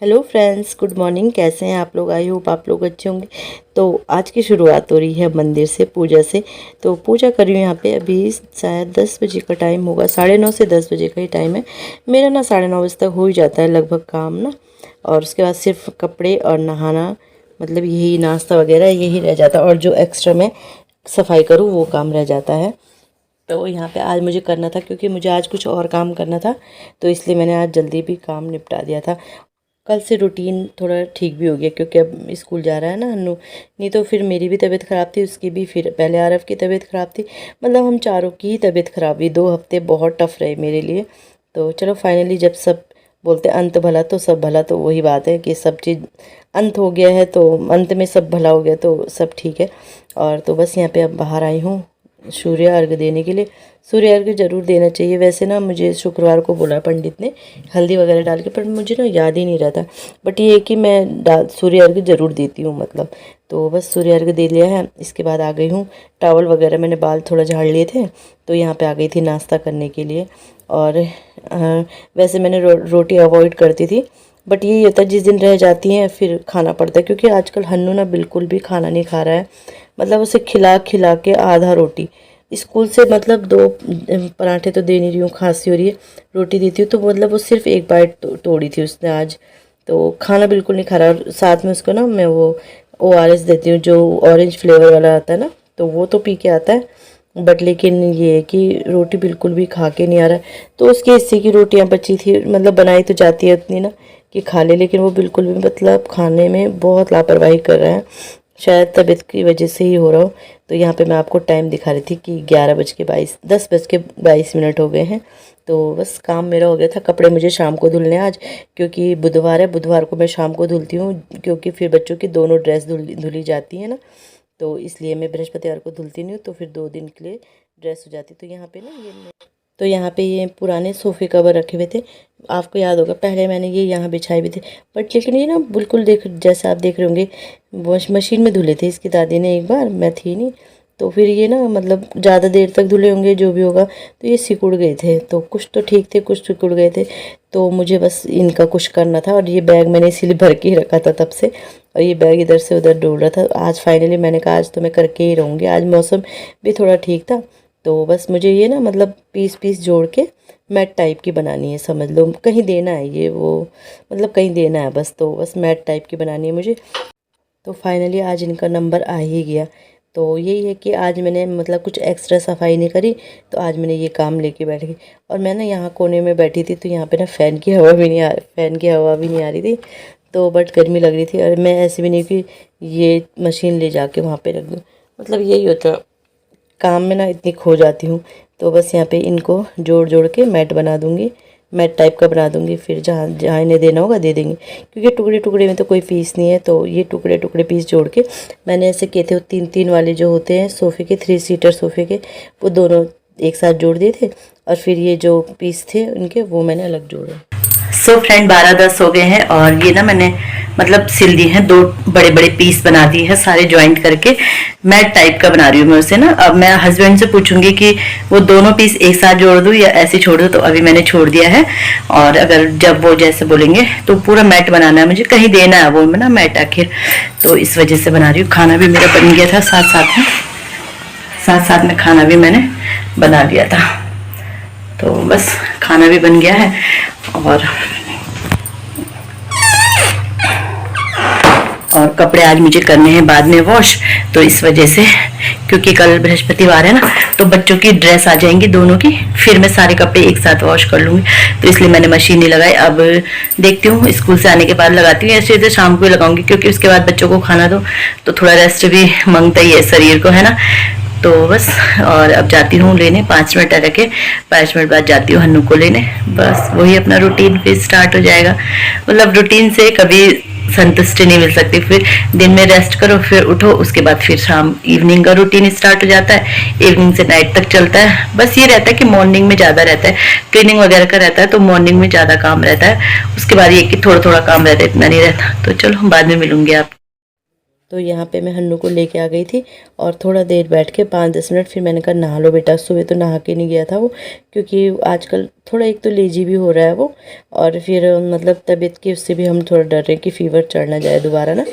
Hello friends, good morning. कैसे हैं आप लोग? आई होप आप लोग अच्छे होंगे। तो आज की शुरुआत हो रही है मंदिर से, पूजा से। तो पूजा कर रही हूँ यहाँ पे। अभी शायद 10 बजे का टाइम होगा, 9:30 से 10 बजे का ही टाइम है मेरा ना। 9:30 बजे तक हो ही जाता है लगभग काम ना। और उसके बाद सिर्फ कपड़े और नहाना, मतलब यही नाश्ता वगैरह यही रह जाता है। और जो एक्स्ट्रा मैं सफाई करूँ वो काम रह जाता है। तो यहाँ पे आज मुझे करना था, क्योंकि मुझे आज कुछ और काम करना था, तो इसलिए मैंने आज जल्दी भी काम निपटा दिया था। कल से रूटीन थोड़ा ठीक भी हो गया, क्योंकि अब स्कूल जा रहा है ना हन्नू। नहीं तो फिर मेरी भी तबीयत ख़राब थी, उसकी भी, फिर पहले आरव की तबीयत ख़राब थी। मतलब हम चारों की ही तबीयत ख़राब हुई। 2 हफ्ते बहुत टफ रहे मेरे लिए। तो चलो फाइनली, जब सब बोलते हैं अंत भला तो सब भला, तो वही बात है कि सब चीज़ अंत हो गया है, तो अंत में सब भला हो गया, तो सब ठीक है। और तो बस यहाँ पे अब बाहर आई हूँ सूर्य अर्घ देने के लिए। सूर्य अर्घ ज़रूर देना चाहिए। वैसे ना मुझे शुक्रवार को बोला पंडित ने हल्दी वगैरह डाल के, पर मुझे ना याद ही नहीं रहता। बट ये है कि मैं सूर्य अर्घ ज़रूर देती हूँ मतलब। तो बस सूर्य अर्घ दे लिया है। इसके बाद आ गई हूँ, टॉवल वगैरह मैंने बाल थोड़ा झाड़ लिए थे, तो यहाँ पे आ गई थी नाश्ता करने के लिए। और वैसे मैंने रोटी अवॉइड करती थी, बट यही होता है जिस दिन रह जाती हैं फिर खाना पड़ता है। क्योंकि आजकल हन्नू ना बिल्कुल भी खाना नहीं खा रहा है। मतलब उसे खिला खिला के आधा रोटी स्कूल से, मतलब 2 पराठे तो दे नहीं रही हूँ, खांसी हो रही है, रोटी देती हूँ तो मतलब वो सिर्फ एक बाइट तोड़ी थी उसने आज। तो खाना बिल्कुल नहीं खा रहा। और साथ में उसको ना मैं वो ORS देती हूँ, जो ऑरेंज फ्लेवर वाला आता है ना, तो वो तो पी के आता है। बट लेकिन ये है कि रोटी बिल्कुल भी खा के नहीं आ रहा है। तो उसके हिस्से की रोटियाँ बची थी, मतलब बनाई तो जाती है उतनी ना कि खा ले, लेकिन वो बिल्कुल भी मतलब खाने में बहुत लापरवाही कर रहा है। शायद तबीयत की वजह से ही हो रहा हो। तो यहाँ पे मैं आपको टाइम दिखा रही थी कि 10:22 हो गए हैं। तो बस काम मेरा हो गया था। कपड़े मुझे शाम को धुलने हैं आज, क्योंकि बुधवार है। बुधवार को मैं शाम को धुलती हूँ, क्योंकि फिर बच्चों की दोनों ड्रेस धुली जाती है ना। तो इसलिए मैं बृहस्पतिवार को धुलती नहीं हूँ, तो फिर 2 दिन के लिए ड्रेस हो जाती। तो यहाँ पे ना ये पुराने सोफ़े कवर रखे हुए थे। आपको याद होगा पहले मैंने ये यहाँ बिछाए भी थे। बट लेकिन ये ना बिल्कुल जैसा आप देख रहे होंगे, वॉश मशीन में धुले थे इसकी दादी ने एक बार, मैं थी नहीं। तो फिर ये ना मतलब ज़्यादा देर तक धुले होंगे जो भी होगा, तो ये सिकुड़ गए थे। तो कुछ तो ठीक थे, कुछ सिकुड़ गए थे। तो मुझे बस इनका कुछ करना था। और ये बैग मैंने इसीलिए भर के ही रखा था तब से। और ये बैग इधर से उधर डोल रहा था। आज फाइनली मैंने कहा आज तो मैं करके ही रहूँगी। आज मौसम भी थोड़ा ठीक था। तो बस मुझे ये ना मतलब पीस पीस जोड़ के मैट टाइप की बनानी है, समझ लो। कहीं देना है ये वो, मतलब कहीं देना है बस। तो बस मैट टाइप की बनानी है मुझे। तो फाइनली आज इनका नंबर आ ही गया। तो यही है कि आज मैंने मतलब कुछ एक्स्ट्रा सफाई नहीं करी, तो आज मैंने ये काम लेके बैठ गई। और मैं ना यहाँ कोने में बैठी थी, तो यहाँ पे ना फ़ैन की हवा भी नहीं आ रही थी। तो बट गर्मी लग रही थी। और मैं ऐसे भी नहीं कि ये मशीन ले जाके वहाँ पे रख दूँ, मतलब यही होता काम में ना इतनी खो जाती हूँ। तो बस यहाँ पे इनको जोड़ जोड़ के मैट बना दूँगी, मैट टाइप का बना दूँगी। फिर जहाँ जहाँ इन्हें देना होगा दे देंगे, क्योंकि टुकड़े टुकड़े में तो कोई पीस नहीं है। तो ये टुकड़े टुकड़े पीस जोड़ के मैंने ऐसे किए थे। 3-3 वाले जो होते हैं सोफ़े के, 3 सीटर सोफ़े के, वो दोनों एक साथ जोड़ दिए थे। और फिर ये जो पीस थे उनके, वो मैंने अलग जोड़े। सो फ्रेंड 12-10 हो गए हैं। और ये ना मैंने मतलब सिल दिए हैं, 2 बड़े बड़े पीस बना दिए हैं, सारे ज्वाइंट करके मैट टाइप का बना रही हूँ मैं उसे ना। अब मैं हस्बैंड से पूछूंगी कि वो दोनों पीस एक साथ जोड़ दूँ या ऐसे छोड़ दूँ। तो अभी मैंने छोड़ दिया है। और अगर जब वो जैसे बोलेंगे तो पूरा मैट बनाना है मुझे, कहीं देना है वो ना मैट आखिर। तो इस वजह से बना रही हूँ। खाना भी मेरा बन गया था साथ साथ में खाना भी मैंने बना लिया था। तो बस खाना भी बन गया है। और कपड़े आज मुझे करने हैं बाद में वॉश, तो इस वजह से, क्योंकि कल बृहस्पतिवार है ना, तो बच्चों की ड्रेस आ जाएंगी दोनों की, फिर मैं सारे कपड़े एक साथ वॉश कर लूँगी। तो इसलिए मैंने मशीन नहीं लगाई। अब देखती हूँ स्कूल से आने के बाद लगाती हूँ, ऐसे तो शाम को ही लगाऊंगी, क्योंकि उसके बाद बच्चों को खाना दो तो थोड़ा रेस्ट भी मांगता ही है शरीर को, है ना। तो बस, और अब जाती हूँ लेने, 5 मिनट रखे, 5 मिनट बाद जाती हूँ हन्नू को लेने। बस वही अपना रूटीन फिर स्टार्ट हो जाएगा। मतलब रूटीन से कभी संतुष्टि नहीं मिल सकती। फिर दिन में रेस्ट करो, फिर उठो, उसके बाद फिर शाम इवनिंग का रूटीन स्टार्ट हो जाता है। इवनिंग से नाइट तक चलता है। बस ये रहता है कि मॉर्निंग में ज़्यादा रहता है, क्लीनिंग वगैरह का रहता है, तो मॉर्निंग में ज़्यादा काम रहता है। उसके बाद ये कि थोड़ा थोड़ा काम रहता है, इतना नहीं रहता। तो चलो बाद में मिलूंगी आप। तो यहाँ पे मैं हन्नू को लेके आ गई थी और थोड़ा देर बैठ के 5-10 मिनट फिर मैंने कहा नहा लो बेटा। सुबह तो नहा के नहीं गया था वो, क्योंकि आजकल थोड़ा एक तो लेजी भी हो रहा है वो, और फिर मतलब तबीयत की उससे भी हम थोड़ा डर रहे कि फ़ीवर चढ़ ना जाए दोबारा ना।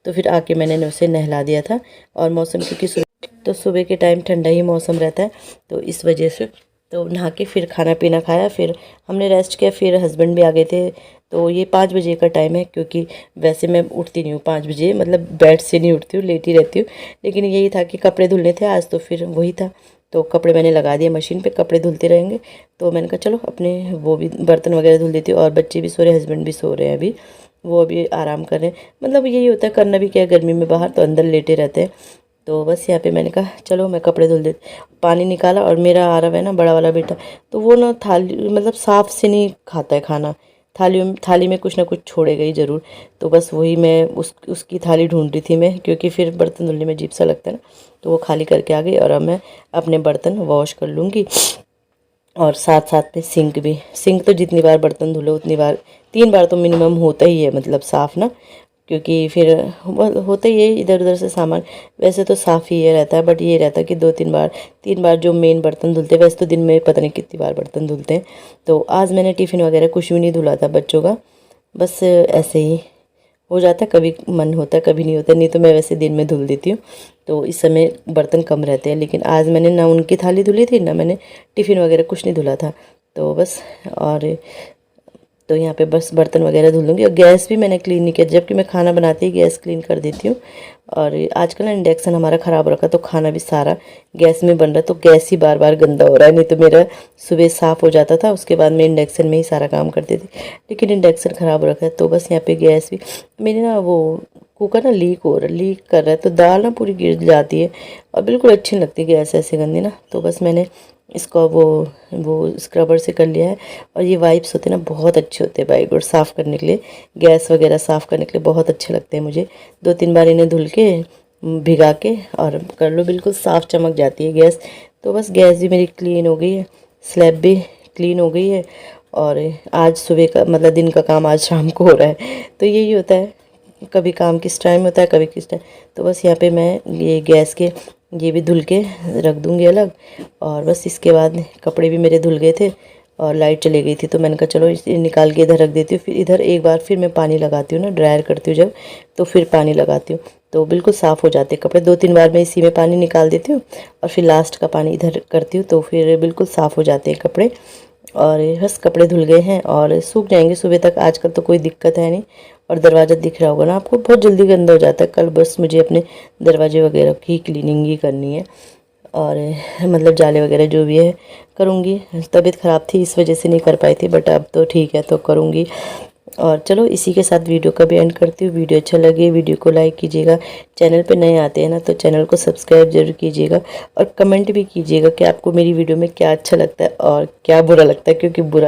तो फिर आके मैंने उसे नहला दिया था। और मौसम क्योंकि सुबह के टाइम ठंडा ही मौसम रहता है, तो इस वजह से तो नहा के फिर खाना पीना खाया, फिर हमने रेस्ट किया। फिर हस्बैंड भी आ गए थे। तो ये 5 बजे का टाइम है, क्योंकि वैसे मैं उठती नहीं हूँ 5 बजे, मतलब बेड से नहीं उठती हूँ, लेटी रहती हूँ। लेकिन यही था कि कपड़े धुलने थे आज, तो फिर वही था। तो कपड़े मैंने लगा दिए मशीन पे, कपड़े धुलते रहेंगे। तो मैंने कहा चलो अपने वो भी बर्तन वगैरह धुल देती हूँ। और बच्चे भी सो रहे, हस्बैंड भी सो रहे हैं अभी, वो अभी आराम कर रहे हैं। मतलब यही होता है, करना भी क्या है गर्मी में, बाहर तो अंदर लेटे रहते हैं। तो बस यहाँ पे मैंने कहा चलो मैं कपड़े धुल देती। पानी निकाला, और मेरा आरव है ना बड़ा वाला बेटा, तो वो ना थाली मतलब साफ से नहीं खाता है खाना, थाली में कुछ ना कुछ छोड़ेगा ही ज़रूर। तो बस वही मैं उसकी थाली ढूंढ रही थी मैं, क्योंकि फिर बर्तन धुलने में अजीब सा लगता है ना। तो वो खाली करके आ गई, और अब मैं अपने बर्तन वॉश कर लूँगी। और साथ साथ में सिंक तो जितनी बार बर्तन धुलो उतनी बार, 3 बार तो मिनिमम होता ही है, मतलब साफ़ ना, क्योंकि फिर होता ही है इधर उधर से सामान। वैसे तो साफ़ ही ये रहता है, बट ये रहता है कि 3 बार जो मेन बर्तन धुलते हैं। वैसे तो दिन में पता नहीं कितनी बार बर्तन धुलते हैं। तो आज मैंने टिफ़िन वगैरह कुछ भी नहीं धुला था बच्चों का, बस ऐसे ही हो जाता है, कभी मन होता है कभी नहीं होता। नहीं तो मैं वैसे दिन में धुल देती हूँ, तो इस समय बर्तन कम रहते हैं। लेकिन आज मैंने ना उनकी थाली धुली थी, ना मैंने टिफ़िन वगैरह कुछ नहीं धुला था। तो बस, और तो यहाँ पे बस बर्तन वगैरह धुल दूँगी। और गैस भी मैंने क्लीन नहीं किया, जबकि मैं खाना बनाते ही गैस क्लीन कर देती हूँ। और आजकल ना इंडक्शन हमारा ख़राब रखा, तो खाना भी सारा गैस में बन रहा है, तो गैस ही बार बार गंदा हो रहा है। नहीं तो मेरा सुबह साफ़ हो जाता था, उसके बाद मैं इंडक्शन में ही सारा काम करती थी। लेकिन इंडक्शन ख़राब रखा है, तो बस यहाँ पे गैस भी मेरी ना वो कुकर ना लीक कर रहा है, तो दाल ना पूरी गिर जाती है, और बिल्कुल अच्छी नहीं लगती गैस ऐसे गंदी ना। तो बस मैंने इसको वो स्क्रबर से कर लिया है। और ये वाइप्स होते हैं ना, बहुत अच्छे होते हैं बाइक और साफ़ करने के लिए, गैस वगैरह साफ़ करने के लिए बहुत अच्छे लगते हैं मुझे। 2-3 बार इन्हें धुल के भिगा के और कर लो, बिल्कुल साफ़ चमक जाती है गैस। तो बस गैस भी मेरी क्लीन हो गई है, स्लैब भी क्लीन हो गई है। और आज सुबह का मतलब दिन का काम आज शाम को हो रहा है। तो यही होता है, कभी काम किस टाइम होता है कभी किस टाइम। तो बस यहाँ पे मैं ये गैस के ये भी धुल के रख दूँगी अलग। और बस इसके बाद कपड़े भी मेरे धुल गए थे, और लाइट चली गई थी, तो मैंने कहा चलो इसे निकाल के इधर रख देती हूँ। फिर इधर एक बार फिर मैं पानी लगाती हूँ ना, ड्रायर करती हूँ जब, तो फिर पानी लगाती हूँ, तो बिल्कुल साफ़ हो जाते हैं कपड़े। 2-3 बार मैं इसी में पानी निकाल देती हूँ, और फिर लास्ट का पानी इधर करती हूँ, तो फिर बिल्कुल साफ़ हो जाते हैं कपड़े। और बस कपड़े धुल गए हैं और सूख जाएंगे सुबह तक। आजकल तो कोई दिक्कत है नहीं। और दरवाज़ा दिख रहा होगा ना आपको, बहुत जल्दी गंदा हो जाता है। कल बस मुझे अपने दरवाजे वगैरह की क्लीनिंग ही करनी है, और मतलब जाले वगैरह जो भी है करूँगी। तबीयत ख़राब थी इस वजह से नहीं कर पाई थी, बट अब तो ठीक है तो करूँगी। और चलो इसी के साथ वीडियो का भी एंड करती हूँ। वीडियो अच्छा लगे वीडियो को लाइक कीजिएगा, चैनल पे नए आते हैं ना तो चैनल को सब्सक्राइब जरूर कीजिएगा, और कमेंट भी कीजिएगा कि आपको मेरी वीडियो में क्या अच्छा लगता है और क्या बुरा लगता है, क्योंकि बुरा